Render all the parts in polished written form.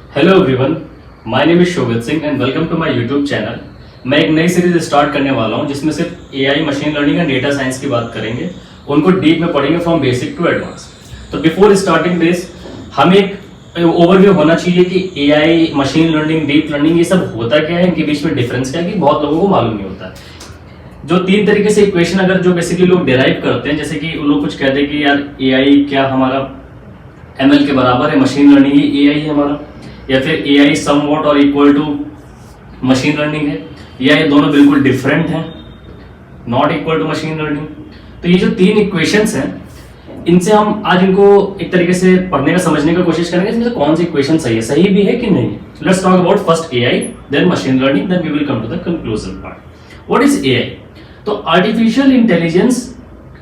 Hello everyone, my name is Shobhit Singh and welcome to my YouTube channel. मैं एक नई series start करने वाला हूं जिसमें सिर्फ AI, machine learning and data science की बात करेंगे। उनको डीप में पढ़ेंगे फ्रॉम बेसिक टू एडवांस। तो बिफोर स्टार्टिंग दिस हमें एक ओवरव्यू होना चाहिए कि AI, machine learning, deep learning ये सब होता क्या है, इनके बीच में डिफरेंस क्या है, कि बहुत लोगों को मालूम नहीं होता है। जो तीन तरीके से इक्वेशन अगर जो बेसिकली लोग डिराइव करते हैं, जैसे कि लोग कुछ कहते हैं कि यार एआई क्या हमारा एमएल के बराबर है, मशीन लर्निंग ही एआई है हमारा, या फिर एआई समवॉट और इक्वल टू मशीन लर्निंग है, या ये दोनों बिल्कुल डिफरेंट हैं, not equal to machine learning. तो ये जो तीन इक्वेशंस हैं, इनसे हम आज इनको एक तरीके से पढ़ने का, समझने का कोशिश करेंगे इसमें से कौन सी इक्वेशन सही है, सही भी है कि नहीं। Let's talk about first AI, then machine learning, then we will come to the conclusion part. What is AI? तो आर्टिफिशियल इंटेलिजेंस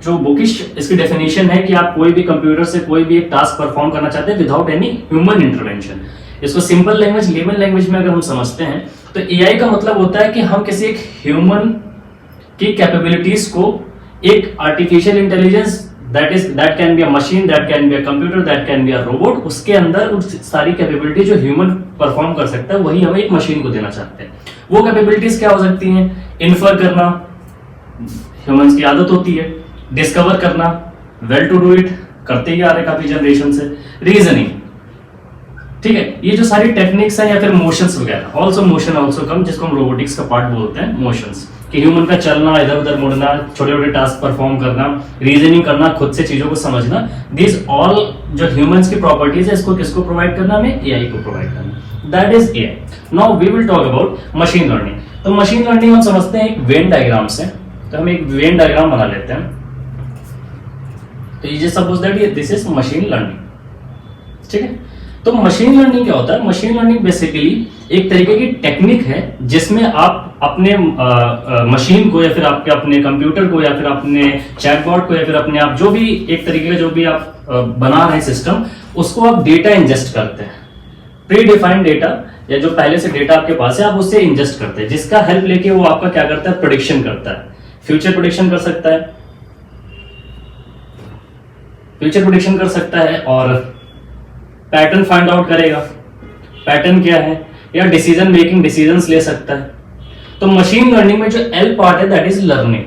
जो बुकिश इसकी डेफिनेशन है कि आप कोई भी कंप्यूटर से कोई भी एक टास्क परफॉर्म करना चाहते हैं विदाउट एनी ह्यूमन इंटरवेंशन। इसको सिंपल लैंग्वेज, लेमन लैंग्वेज में अगर हम समझते हैं तो एआई का मतलब होता है कि हम किसी एक ह्यूमन की कैपेबिलिटीज को एक artificial intelligence, that can be a machine, that can be a computer, that can be a robot, उसके अंदर उस सारी कैपेबिलिटी जो ह्यूमन परफॉर्म कर सकता है वही हम एक मशीन को देना चाहते हैं। वो कैपेबिलिटीज क्या हो सकती हैं? इन्फर करना, ह्यूमंस की आदत होती है। डिस्कवर करना, वेल टू डू इट, करते ही आ रहे काफी जनरेशन से। रीजनिंग, ठीक है, ये जो सारी टेक्निक्स हैं, या फिर मोशंस वगैरह, ऑल्सो मोशन ऑल्सो कम, जिसको हम रोबोटिक्स का पार्ट बोलते हैं, मोशंस, कि ह्यूमन का चलना, इधर उधर मुड़ना, छोटे छोटे टास्क परफॉर्म करना, रीजनिंग करना, खुद से चीजों को समझना, दिस ऑल जो ह्यूमंस की प्रॉपर्टीज है, इसको किसको प्रोवाइड करना? हमें एआई को प्रोवाइड करना। That is AI. Now we will talk about machine learning. तो मशीन लर्निंग हम समझते हैं एक वेन डायग्राम से। तो हम एक वेन डायग्राम बना लेते हैं। तो ये suppose that this is machine learning, ठीक है। तो मशीन लर्निंग क्या होता है? मशीन लर्निंग बेसिकली एक तरीके की टेक्निक है जिसमें आप अपने मशीन को, या फिर आपके अपने कंप्यूटर को, या फिर अपने चैटबॉट को, या फिर अपने आप जो भी एक तरीके का जो भी आप बना रहे हैं सिस्टम, उसको आप डेटा इंजेस्ट करते हैं। प्री डिफाइंड डेटा, या जो पहले से डेटा आपके पास है, आप उससे इंजेस्ट करते हैं, जिसका हेल्प लेके वो आपका क्या करता है? प्रेडिक्शन करता है। फ्यूचर प्रेडिक्शन कर सकता है, फ्यूचर प्रेडिक्शन कर सकता है, और पैटर्न फाइंड आउट करेगा, पैटर्न क्या है, या डिसीजन मेकिंग, डिसीजंस ले सकता है। तो मशीन लर्निंग में जो एल पार्ट है दैट इज लर्निंग।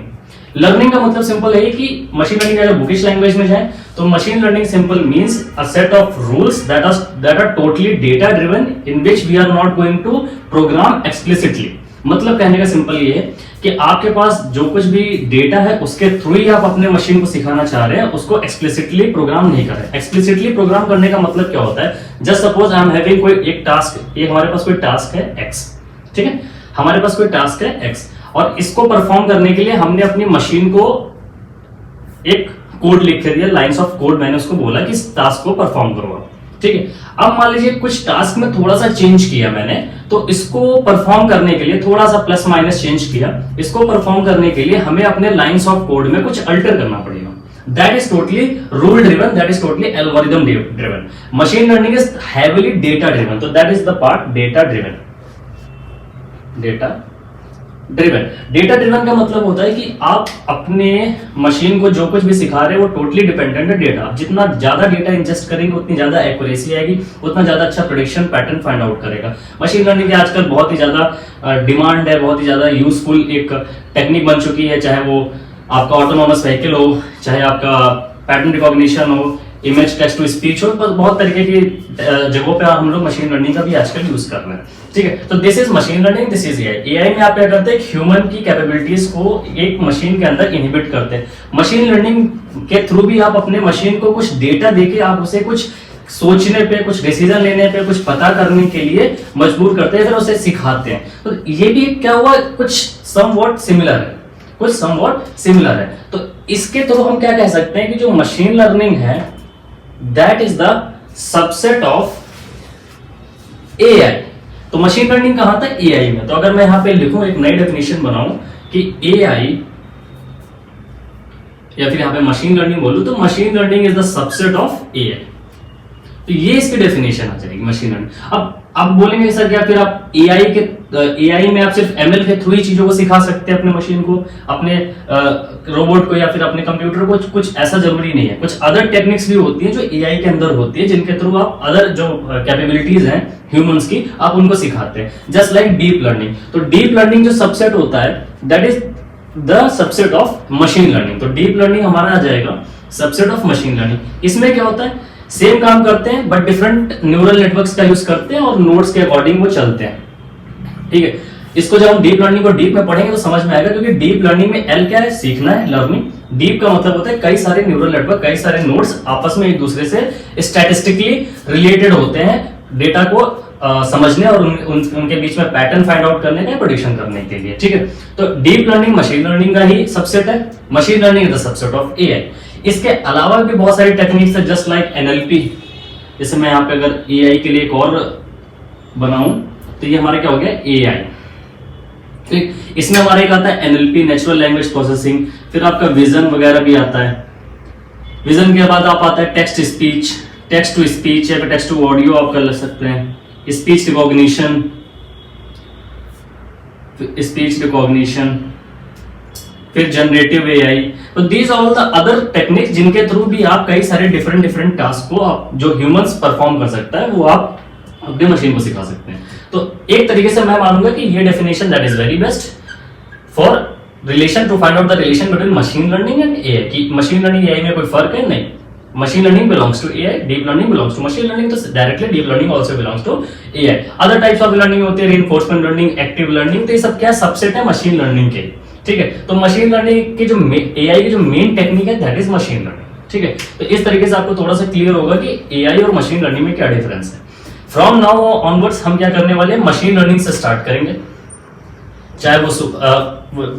लर्निंग का मतलब सिंपल है कि मशीन लर्निंग अगर बुकिश लैंग्वेज में जाए तो machine learning simple means a set of rules that are totally data driven in which we are not going to program explicitly. मतलब कहने का सिंपल ये है कि आपके पास जो कुछ भी डेटा है उसके थ्रू ही आप अपने मशीन को सिखाना चाह रहे हैं, उसको एक्सप्लिसिटली प्रोग्राम नहीं कर रहे। एक्सप्लिसिटली प्रोग्राम करने का मतलब क्या होता है? Just suppose I am having कोई एक टास्क, ये हमारे पास कोई टास्क है एक्स, ठीक है, हमारे पास कोई टास्क है एक्स, और इसको परफॉर्म करने के लिए हमने अपनी मशीन को एक कोड लिख के दिया, लाइंस ऑफ कोड मैंने उसको बोला कि इस टास्क को परफॉर्म करो, ठीक है। अब मान लीजिए कुछ टास्क में थोड़ा सा चेंज किया मैंने, तो इसको परफॉर्म करने के लिए थोड़ा सा प्लस माइनस चेंज किया, इसको परफॉर्म करने के लिए हमें अपने लाइंस ऑफ कोड में कुछ अल्टर करना पड़ेगा। That is totally rule driven, that is totally algorithm driven. Machine learning is heavily data driven, तो that is the part data driven. Data driven का मतलब होता है कि आप अपने मशीन को जो कुछ भी सिखा रहे हैं वो टोटली डिपेंडेंट है डेटा। आप जितना ज्यादा डेटा इंजेस्ट करेंगे उतनी ज्यादा एक्यूरेसी आएगी, उतना ज्यादा अच्छा प्रेडिक्शन पैटर्न फाइंड आउट करेगा। मशीन लर्निंग की आजकल बहुत ही ज्यादा डिमांड है, बहुत ही ज्यादा यूजफुल एक टेक्निक बन चुकी है, चाहे वो आपका ऑटोनोमस व्हीकल हो, चाहे आपका पैटर्न रिकॉग्निशन हो, इमेज टेक्स्ट टू स्पीच हो, बहुत तरीके की जगहों पे हम लोग मशीन लर्निंग का भी आजकल यूज कर रहे हैं, ठीक है। तो this is machine learning, this is AI. AI में आप क्या करते हैं? ह्यूमन की कैपेबिलिटीज को एक मशीन के अंदर इनहिबिट करते हैं। मशीन लर्निंग के थ्रू भी आप अपने मशीन को कुछ डेटा देके आप उसे कुछ सोचने पे, कुछ डिसीजन लेने पे, कुछ पता करने के लिए मजबूर करते हैं, फिर उसे सिखाते हैं। तो ये भी क्या हुआ? कुछ समवॉट सिमिलर है, कुछ समवॉट सिमिलर है। तो इसके थ्रू हम क्या कह सकते हैं कि जो मशीन लर्निंग है that is the subset of AI. तो मशीन लर्निंग कहां था? एआई में। तो अगर मैं यहां पे लिखूं, एक नई डेफिनेशन बनाऊं कि एआई, या फिर यहां पे मशीन लर्निंग बोलूं, तो machine learning is the subset of AI. तो ये इसकी डेफिनेशन आ जाएगी मशीन लर्निंग। अब आप बोलेंगे सर क्या फिर आप एआई में आप सिर्फ एमएल के थ्रू ही चीजों को सिखा सकते हैं अपने मशीन को, अपने रोबोट को या फिर अपने कंप्यूटर को? कुछ ऐसा जरूरी नहीं है, कुछ अदर टेक्निक्स भी होती है जो एआई के अंदर होती है, जिनके थ्रू आप अदर जो कैपेबिलिटीज हैं ह्यूमंस की आप उनको सिखाते हैं, जस्ट लाइक डीप लर्निंग। तो डीप लर्निंग जो सबसेट होता है that is the subset of machine learning. तो डीप लर्निंग हमारा आ जाएगा सबसेट ऑफ मशीन लर्निंग। इसमें क्या होता है, सेम काम करते हैं बट डिफरेंट न्यूरल नेटवर्क्स का यूज करते हैं और नोड्स के अकॉर्डिंग वो चलते हैं, ठीक है। इसको जब हम डीप लर्निंग को डीप में पढ़ेंगे तो समझ में आएगा, क्योंकि डीप लर्निंग में एल क्या है, सीखना है, लर्निंग। डीप का मतलब होता है कई सारे न्यूरल नेटवर्क, कई सारे नोड्स आपस में एक दूसरे से स्टैटिस्टिकली रिलेटेड होते हैं डेटा को समझने और उनके बीच में पैटर्न फाइंड आउट करने का, प्रेडिक्शन करने के लिए, ठीक है। तो डीप लर्निंग मशीन लर्निंग का ही सबसेट है। Machine learning is the subset of AI. इसके अलावा भी बहुत सारी टेक्निक्स है, जस्ट लाइक एनएलपी। जैसे मैं यहाँ पे अगर एआई के लिए एक और बनाऊं तो ये हमारा क्या हो गया, एआई, ठीक। इसमें हमारे एक आता है एनएलपी, नेचुरल लैंग्वेज प्रोसेसिंग। फिर आपका विजन वगैरह भी आता है। विजन के बाद आप आता है text speech, text to speech या फिर टेक्स्ट टू ऑडियो आप कर सकते हैं, स्पीच रिकॉग्निशन, फिर जनरेटिव एआई। तो these all the other techniques जिनके थ्रू भी आप कई सारे डिफरेंट टास्क को आप जो ह्यूमंस परफॉर्म कर सकता है वो आप अपने मशीन को सिखा सकते हैं। तो एक तरीके से मैं मानूंगा कि ये definition that is very best for relation to find out the relation between machine learning and AI. कि मशीन लर्निंग एआई में कोई फर्क है? नहीं। Machine learning belongs to AI, deep learning belongs to machine learning, तो directly deep learning also belongs to AI. Other types of learning होती है, reinforcement learning, active learning, तो ये सब क्या सबसेट है मशीन लर्निंग के, ठीक है। तो मशीन लर्निंग की जो एआई की जो मेन टेक्निक है दैट इज मशीन लर्निंग, ठीक है। तो इस तरीके से आपको थोड़ा सा क्लियर होगा कि एआई और मशीन लर्निंग में क्या डिफरेंस है। फ्रॉम नाउ ऑनवर्ड्स हम क्या करने वाले हैं, मशीन लर्निंग से स्टार्ट करेंगे, चाहे वो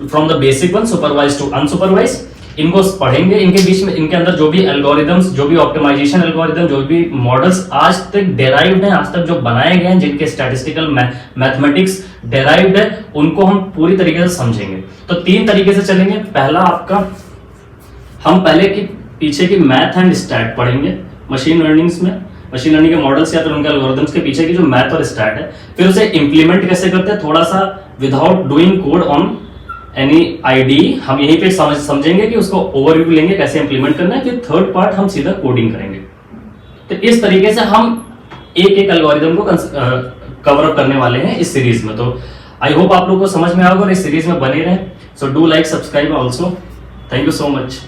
from the basic one supervise to unsupervise. इनको पढ़ेंगे, इनके बीच में इनके अंदर जो भी एल्गोरिदम्स, जो भी ऑप्टिमाइजेशन एल्गोरिदम, जो भी मॉडल्स आज तक डेराइव्ड हैं, आज तक जो बनाए गए हैं, जिनके स्टैटिस्टिकल मैथमेटिक्स डेराइव्ड है, उनको हम पूरी तरीके से समझेंगे। तो 3 तरीके से चलेंगे। पहला आपका, हम पहले की पीछे की मैथ एंड स्टैट पढ़ेंगे मशीन लर्निंग्स में, मशीन लर्निंग के मॉडल्स या फिर उनके एल्गोरिथम्स के पीछे की जो मैथ और स्टैट है। फिर उसे इंप्लीमेंट कैसे करते हैं, थोड़ा सा without doing code on any ID, हम यहीं पे समझेंगे कि उसको ओवरव्यू लेंगे कैसे इंप्लीमेंट करना है। फिर थर्ड पार्ट हम सीधा कोडिंग करेंगे। तो इस तरीके से हम एक एल्गोरिथम को कवर अप करने वाले हैं इस सीरीज में। तो आई होप आप लोगों को समझ में आएगा और इस सीरीज में बने रहें। So do like, subscribe also. Thank you so much.